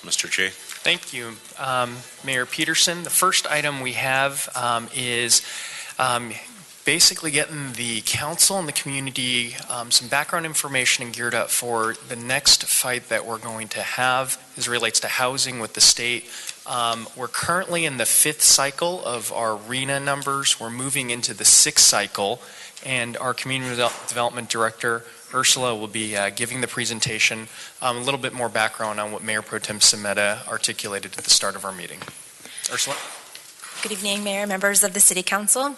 Mr. Chair. Thank you, Mayor Peterson. The first item we have is basically getting the council and the community some background information and geared up for the next fight that we're going to have as it relates to housing with the state. We're currently in the 5th cycle of our RHNA numbers. We're moving into the 6th cycle, and our Community Development Director, Ursula, will be giving the presentation. A little bit more background on what Mayor Pro Tem Semeta articulated at the start of our meeting. Ursula? Good evening, Mayor, members of the City Council.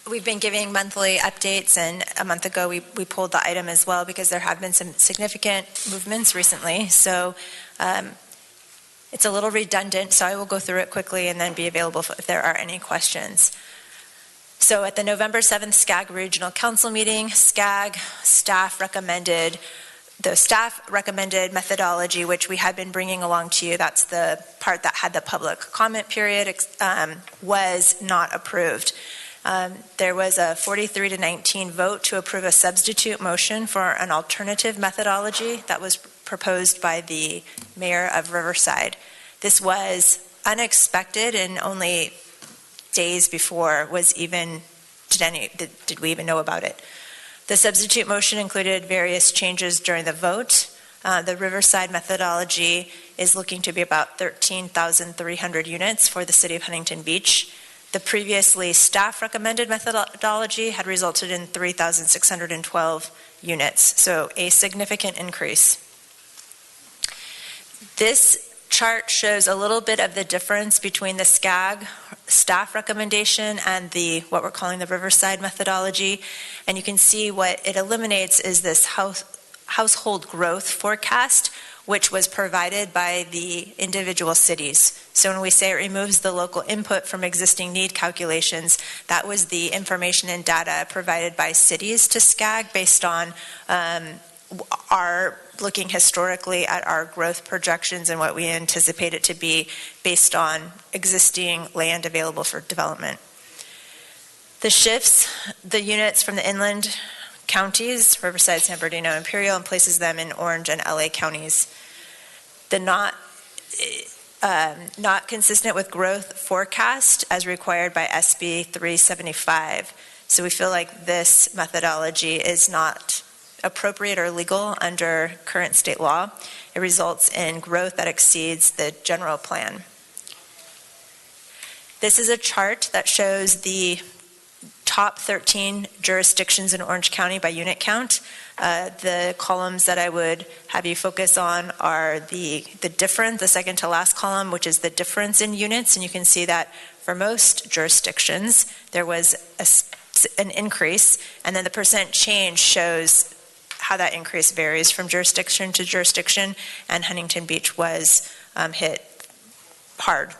We've been giving monthly updates, and a month ago we pulled the item as well because there have been some significant movements recently. So it's a little redundant, so I will go through it quickly and then be available if there are any questions. So at the November 7th SCAG Regional Council meeting, SCAG staff recommended methodology, which we had been bringing along to you. That's the part that had the public comment period, was not approved. There was a 43-19 vote to approve a substitute motion for an alternative methodology that was proposed by the mayor of Riverside. This was unexpected, and only days before did we even know about it. The substitute motion included various changes during the vote. The Riverside methodology is looking to be about 13,300 units for the city of Huntington Beach. The previously staff recommended methodology had resulted in 3,612 units, so a significant increase. This chart shows a little bit of the difference between the SCAG staff recommendation and what we're calling the Riverside methodology. And you can see what it eliminates is this household growth forecast, which was provided by the individual cities. So when we say it removes the local input from existing need calculations, that was the information and data provided by cities to SCAG based on our looking historically at our growth projections and what we anticipate it to be based on existing land available for development. The shifts the units from the inland counties, Riverside, San Bernardino, Imperial, and places them in Orange and LA counties. The not consistent with growth forecast as required by SB 375. So we feel like this methodology is not appropriate or legal under current state law. It results in growth that exceeds the general plan. This is a chart that shows the top 13 jurisdictions in Orange County by unit count. The columns that I would have you focus on are the difference, the second to last column, which is the difference in units. And you can see that for most jurisdictions, there was an increase. And then the percent change shows how that increase varies from jurisdiction to jurisdiction. And Huntington Beach was hit hard.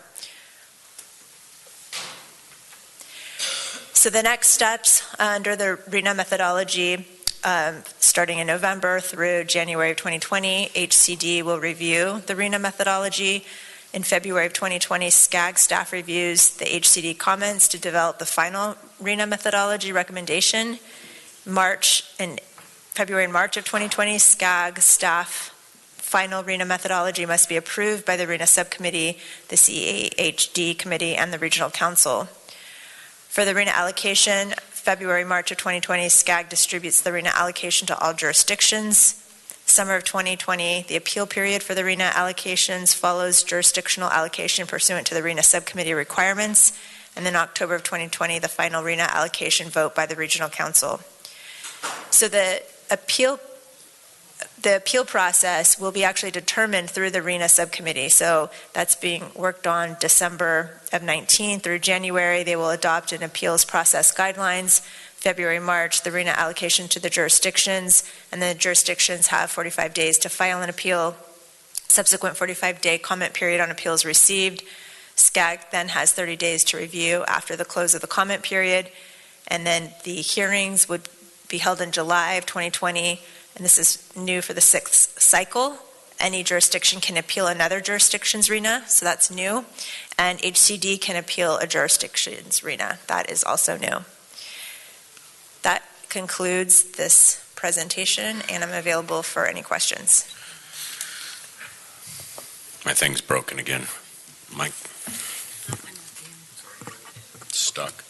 So the next steps under the RHNA methodology, starting in November through January of 2020, HCD will review the RHNA methodology. In February of 2020, SCAG staff reviews the HCD comments to develop the final RHNA methodology recommendation. February and March of 2020, SCAG staff final RHNA methodology must be approved by the RHNA subcommittee, the CHD committee, and the regional council. For the RHNA allocation, February, March of 2020, SCAG distributes the RHNA allocation to all jurisdictions. Summer of 2020, the appeal period for the RHNA allocations follows jurisdictional allocation pursuant to the RHNA subcommittee requirements. And then October of 2020, the final RHNA allocation vote by the regional council. So the appeal process will be actually determined through the RHNA subcommittee. So that's being worked on December of 19 through January. They will adopt an appeals process guidelines. February, March, the RHNA allocation to the jurisdictions, and the jurisdictions have 45 days to file an appeal. Subsequent 45-day comment period on appeals received. SCAG then has 30 days to review after the close of the comment period. And then the hearings would be held in July of 2020. And this is new for the 6th cycle. Any jurisdiction can appeal another jurisdiction's RHNA, so that's new. And HCD can appeal a jurisdiction's RHNA. That is also new. That concludes this presentation, and I'm available for any questions. My thing's broken again. Mike. Stuck.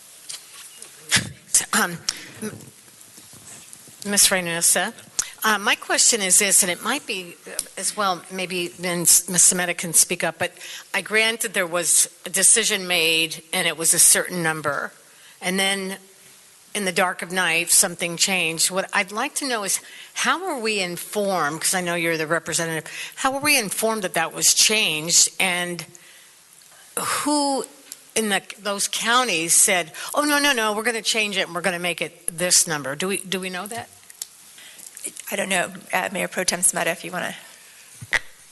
Ms. Reynosa, my question is this, and it might be as well, maybe then Ms. Semeta can speak up, but I grant that there was a decision made and it was a certain number, and then in the dark of night something changed. What I'd like to know is how are we informed, because I know you're the representative, how are we informed that that was changed, and who in those counties said, oh, no, we're going to change it and we're going to make it this number? Do we know that? I don't know, Mayor Pro Tem Semeta, if you want to.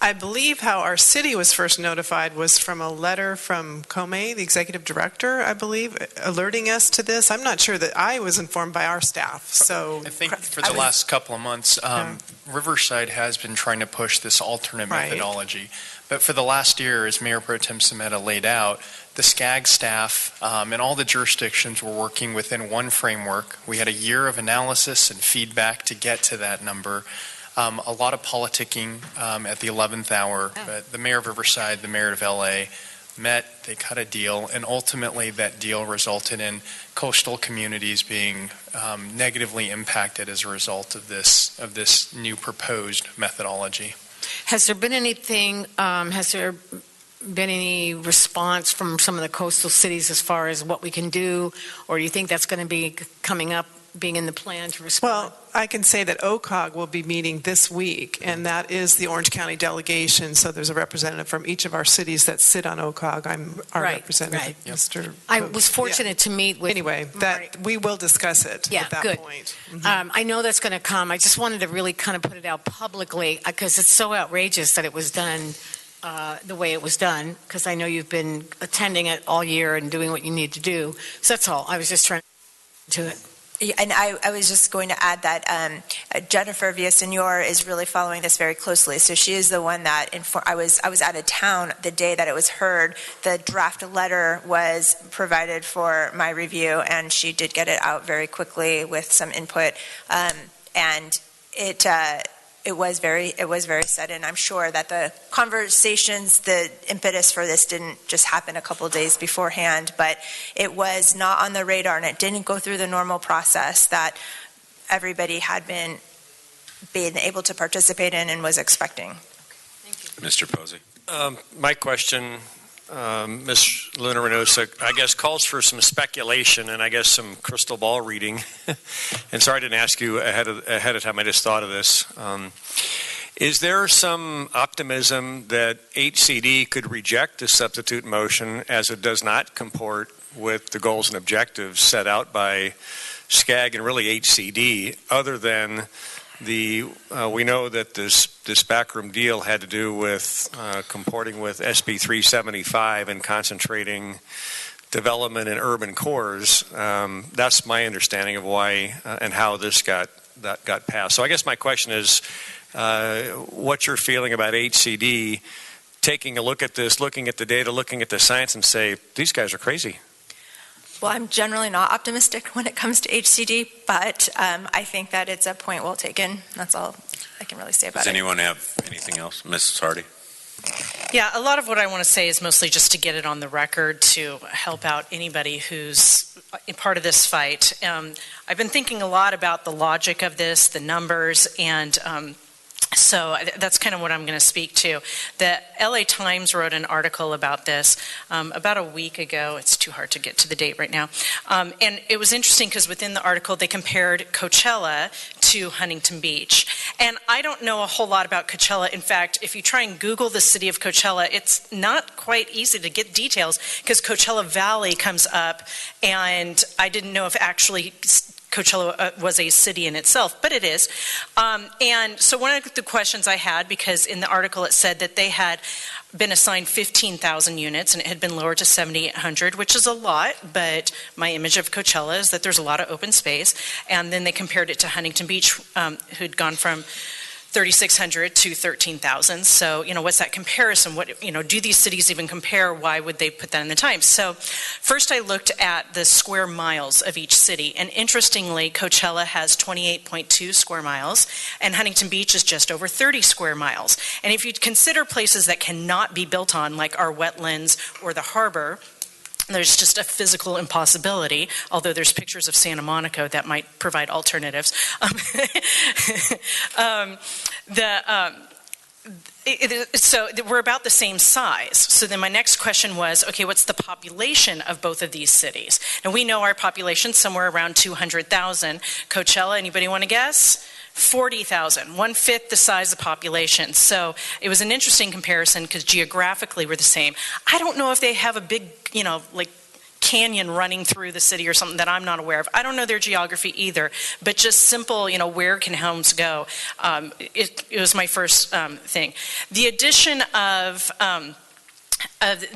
I believe how our city was first notified was from a letter from Comey, the executive director, I believe, alerting us to this. I'm not sure that I was informed by our staff. So I think for the last couple of months, Riverside has been trying to push this alternate methodology. But for the last year, as Mayor Pro Tem Semeta laid out, the SCAG staff and all the jurisdictions were working within one framework. We had a year of analysis and feedback to get to that number. A lot of politicking at the 11th hour, but the mayor of Riverside, the mayor of LA met, they cut a deal, and ultimately that deal resulted in coastal communities being negatively impacted as a result of this new proposed methodology. Has there been anything, has there been any response from some of the coastal cities as far as what we can do, or do you think that's going to be coming up, being in the plan to respond? Well, I can say that OCOG will be meeting this week, and that is the Orange County delegation. So there's a representative from each of our cities that sit on OCOG. I'm our representative, Mr. I was fortunate to meet with. Anyway, that we will discuss it at that point. I know that's going to come. I just wanted to really kind of put it out publicly because it's so outrageous that it was done the way it was done, because I know you've been attending it all year and doing what you need to do. So that's all. I was just trying to it. And I was just going to add that Jennifer Villasenor is really following this very closely. So she is the one that I was out of town the day that it was heard. The draft letter was provided for my review, and she did get it out very quickly with some input. And it was very sudden. I'm sure that the conversations, the impetus for this didn't just happen a couple of days beforehand, but it was not on the radar, and it didn't go through the normal process that everybody had been able to participate in and was expecting. Thank you. Mr. Posey. My question, Ms. Luna-Reynosa, I guess calls for some speculation and I guess some crystal ball reading. And sorry I didn't ask you ahead of time. I just thought of this. Is there some optimism that HCD could reject a substitute motion as it does not comport with the goals and objectives set out by SCAG and really HCD, other than we know that this backroom deal had to do with comporting with SB 375 and concentrating development in urban cores. That's my understanding of why and how this got passed. So I guess my question is, what's your feeling about HCD taking a look at this, looking at the data, looking at the science, and say these guys are crazy? Well, I'm generally not optimistic when it comes to HCD, but I think that it's a point well taken. That's all I can really say about it. Does anyone have anything else? Mrs. Hardy? Yeah, a lot of what I want to say is mostly just to get it on the record to help out anybody who's part of this fight. I've been thinking a lot about the logic of this, the numbers, and so that's kind of what I'm going to speak to. The LA Times wrote an article about this about a week ago. It's too hard to get to the date right now. And it was interesting because within the article they compared Coachella to Huntington Beach. And I don't know a whole lot about Coachella. In fact, if you try and Google the city of Coachella, it's not quite easy to get details because Coachella Valley comes up, and I didn't know if actually Coachella was a city in itself, but it is. And so one of the questions I had, because in the article it said that they had been assigned 15,000 units and it had been lowered to 7,800, which is a lot, but my image of Coachella is that there's a lot of open space. And then they compared it to Huntington Beach, who'd gone from 3,600 to 13,000. So, what's that comparison? Do these cities even compare? Why would they put that in the Times? So, first I looked at the square miles of each city. And interestingly, Coachella has 28.2 square miles, and Huntington Beach is just over 30 square miles. And if you consider places that cannot be built on, like our wetlands or the harbor, there's just a physical impossibility, although there's pictures of Santa Monica that might provide alternatives. So we're about the same size. So then my next question was, okay, what's the population of both of these cities? And we know our population somewhere around 200,000. Coachella, anybody want to guess? 40,000, 1/5 the size of the population. So it was an interesting comparison because geographically we're the same. I don't know if they have a big, like canyon running through the city or something that I'm not aware of. I don't know their geography either, but just simple, where can homes go? It was my first thing. The addition of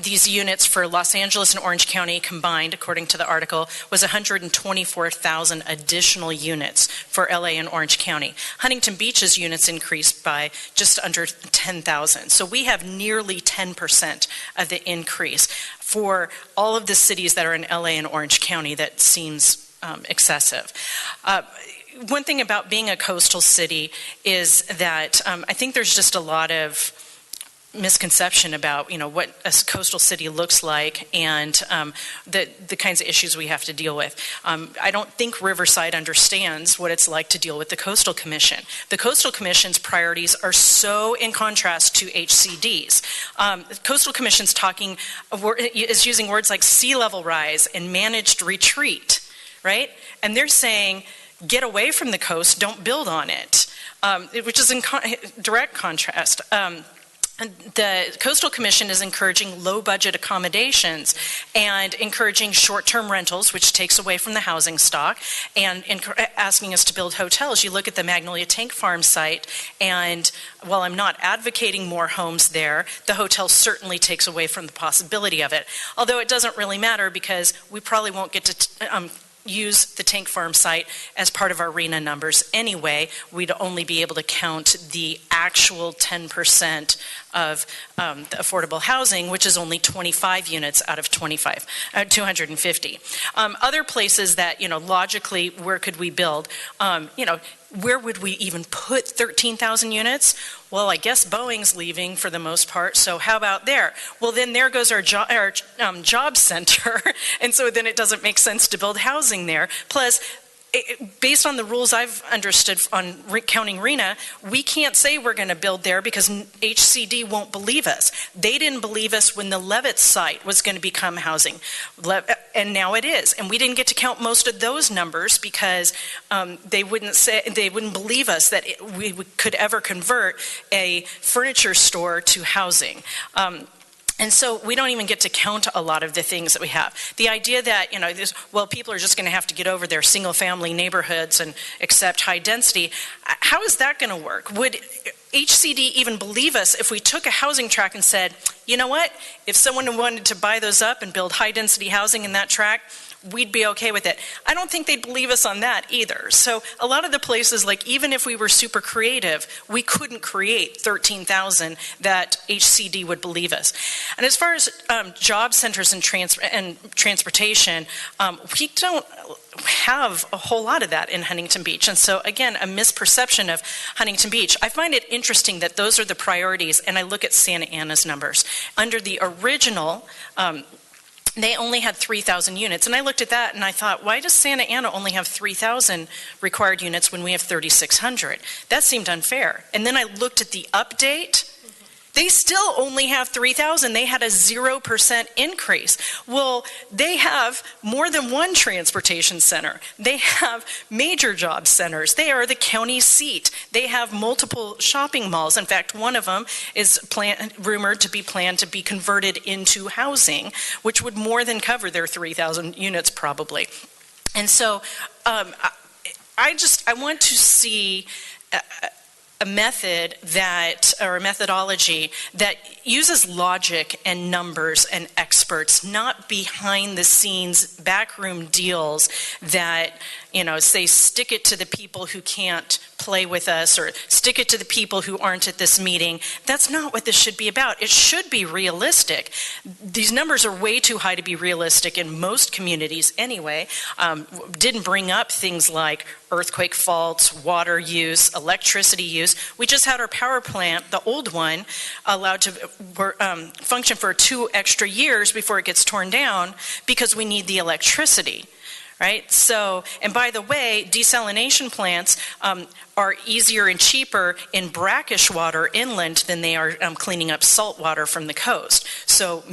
these units for Los Angeles and Orange County combined, according to the article, was 124,000 additional units for LA and Orange County. Huntington Beach's units increased by just under 10,000. So we have nearly 10% of the increase for all of the cities that are in LA and Orange County. That seems excessive. One thing about being a coastal city is that I think there's just a lot of misconception about what a coastal city looks like and the kinds of issues we have to deal with. I don't think Riverside understands what it's like to deal with the Coastal Commission. The Coastal Commission's priorities are so in contrast to HCD's. The Coastal Commission's is using words like sea level rise and managed retreat, right? And they're saying, get away from the coast, don't build on it, which is in direct contrast. The Coastal Commission is encouraging low-budget accommodations and encouraging short-term rentals, which takes away from the housing stock, and asking us to build hotels. You look at the Magnolia Tank Farm site, and while I'm not advocating more homes there, the hotel certainly takes away from the possibility of it. Although it doesn't really matter because we probably won't get to use the tank farm site as part of our RHNA numbers anyway. We'd only be able to count the actual 10% of the affordable housing, which is only 25 units out of 250. Other places that, logically, where could we build? Where would we even put 13,000 units? Well, I guess Boeing's leaving for the most part, so how about there? Well, then there goes our job center, and so then it doesn't make sense to build housing there. Plus, based on the rules I've understood on counting RHNA, we can't say we're going to build there because HCD won't believe us. They didn't believe us when the Levitt site was going to become housing, and now it is. And we didn't get to count most of those numbers because they wouldn't believe us that we could ever convert a furniture store to housing. And so we don't even get to count a lot of the things that we have. The idea that, people are just going to have to get over their single-family neighborhoods and accept high density, how is that going to work? Would HCD even believe us if we took a housing tract and said, you know what, if someone wanted to buy those up and build high-density housing in that tract, we'd be okay with it? I don't think they'd believe us on that either. So a lot of the places, like even if we were super creative, we couldn't create 13,000 that HCD would believe us. And as far as job centers and transportation, we don't have a whole lot of that in Huntington Beach. And so again, a misperception of Huntington Beach. I find it interesting that those are the priorities, and I look at Santa Ana's numbers. Under the original, they only had 3,000 units. And I looked at that and I thought, why does Santa Ana only have 3,000 required units when we have 3,600? That seemed unfair. And then I looked at the update. They still only have 3,000. They had a 0% increase. Well, they have more than one transportation center. They have major job centers. They are the county seat. They have multiple shopping malls. In fact, one of them is rumored to be planned to be converted into housing, which would more than cover their 3,000 units probably. And so I want to see a methodology that uses logic and numbers and experts, not behind the scenes backroom deals that, say stick it to the people who can't play with us or stick it to the people who aren't at this meeting. That's not what this should be about. It should be realistic. These numbers are way too high to be realistic in most communities anyway. Didn't bring up things like earthquake faults, water use, electricity use. We just had our power plant, the old one, allowed to function for 2 extra years before it gets torn down because we need the electricity. Right? So, and by the way, desalination plants are easier and cheaper in brackish water inland than they are cleaning up salt water from the coast. So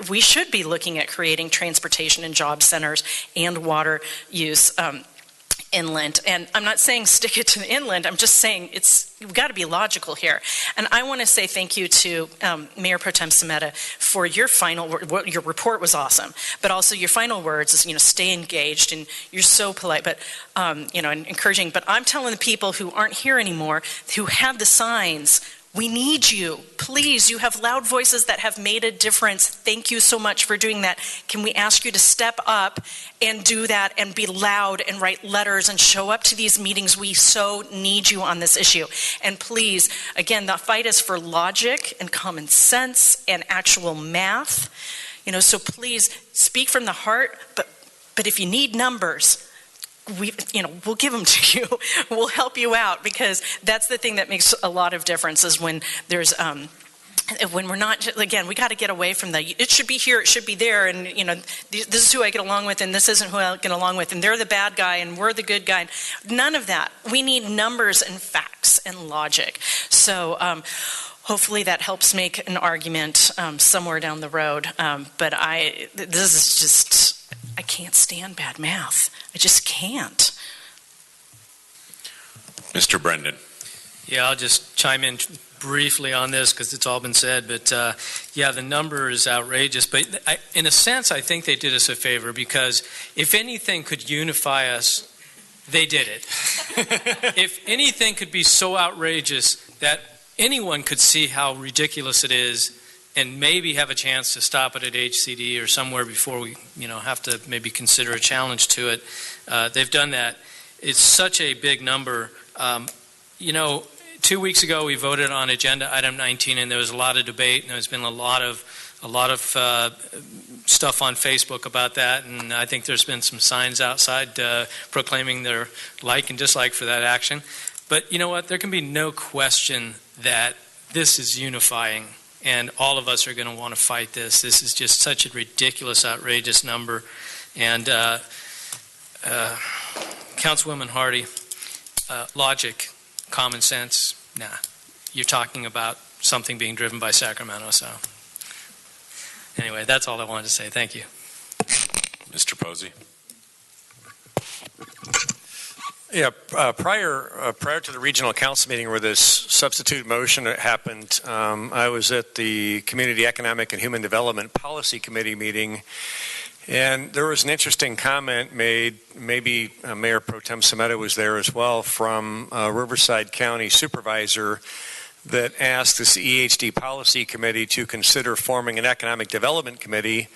we should be looking at creating transportation and job centers and water use inland. And I'm not saying stick it to the inland. I'm just saying we've got to be logical here. And I want to say thank you to Mayor Pro Tem Semeta for your final word. Your report was awesome, but also your final words is, stay engaged, and you're so polite, but and encouraging. But I'm telling the people who aren't here anymore, who have the signs, we need you. Please, you have loud voices that have made a difference. Thank you so much for doing that. Can we ask you to step up and do that and be loud and write letters and show up to these meetings? We so need you on this issue. And please, again, the fight is for logic and common sense and actual math. So please speak from the heart, but if you need numbers, we'll give them to you. We'll help you out, because that's the thing that makes a lot of difference is when there's when we're not, again, we got to get away from it should be here, it should be there, and this is who I get along with and this isn't who I get along with, and they're the bad guy and we're the good guy. None of that. We need numbers and facts and logic. So hopefully that helps make an argument somewhere down the road. But this is just, I can't stand bad math. I just can't. Mr. Brendan. Yeah, I'll just chime in briefly on this because it's all been said. But the number is outrageous. But in a sense, I think they did us a favor, because if anything could unify us, they did it. If anything could be so outrageous that anyone could see how ridiculous it is and maybe have a chance to stop it at HCD or somewhere before we have to maybe consider a challenge to it, they've done that. It's such a big number. 2 weeks ago we voted on agenda item 19, and there was a lot of debate, and there's been a lot of stuff on Facebook about that, and I think there's been some signs outside proclaiming their like and dislike for that action. But you know what? There can be no question that this is unifying, and all of us are going to want to fight this. This is just such a ridiculous, outrageous number. And Councilwoman Hardy, logic, common sense, nah. You're talking about something being driven by Sacramento. So anyway, that's all I wanted to say. Thank you. Mr. Posey. Yeah, prior to the regional council meeting where this substitute motion happened, I was at the Community Economic and Human Development Policy Committee meeting, and there was an interesting comment made, maybe Mayor Pro Tem Semeta was there as well, from a Riverside County supervisor that asked this EHD Policy Committee to consider forming an economic development committee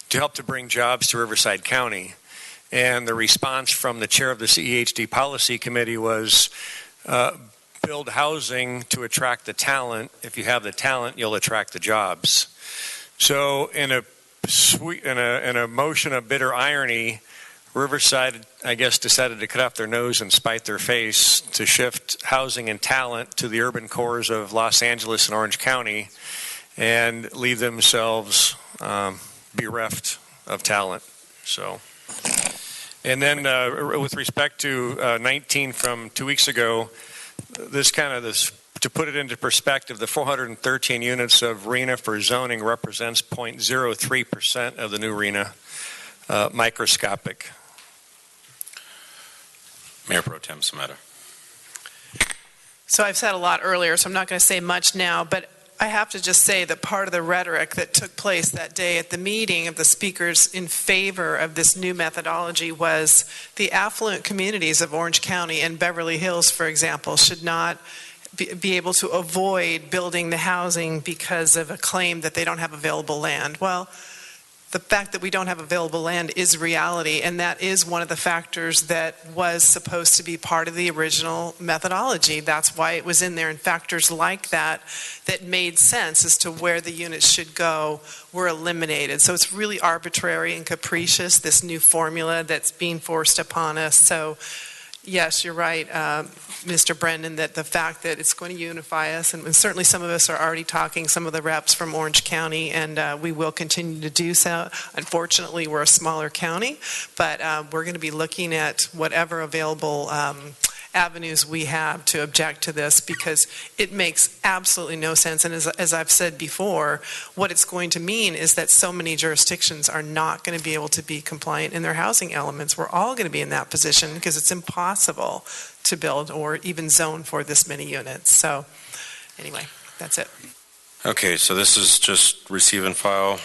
to help to bring jobs to Riverside County. And the response from the chair of the CEHD Policy Committee was, build housing to attract the talent. If you have the talent, you'll attract the jobs. So in a motion of bitter irony, Riverside, I guess, decided to cut off their nose and spite their face to shift housing and talent to the urban cores of Los Angeles and Orange County and leave themselves bereft of talent. So. And then with respect to 19 from 2 weeks ago, to put it into perspective, the 413 units of RHNA for zoning represents 0.03% of the new RHNA, microscopic. Mayor Pro Tem Semeta. So I've said a lot earlier, so I'm not going to say much now, but I have to just say that part of the rhetoric that took place that day at the meeting of the speakers in favor of this new methodology was the affluent communities of Orange County and Beverly Hills, for example, should not be able to avoid building the housing because of a claim that they don't have available land. Well, the fact that we don't have available land is reality, and that is one of the factors that was supposed to be part of the original methodology. That's why it was in there, and factors like that that made sense as to where the units should go were eliminated. So it's really arbitrary and capricious, this new formula that's being forced upon us. So yes, you're right, Mr. Brendan, that the fact that it's going to unify us, and certainly some of us are already talking, some of the reps from Orange County, and we will continue to do so. Unfortunately, we're a smaller county, but we're going to be looking at whatever available avenues we have to object to this, because it makes absolutely no sense. And as I've said before, what it's going to mean is that so many jurisdictions are not going to be able to be compliant in their housing elements. We're all going to be in that position because it's impossible to build or even zone for this many units. So anyway, that's it. Okay, so this is just receive and file.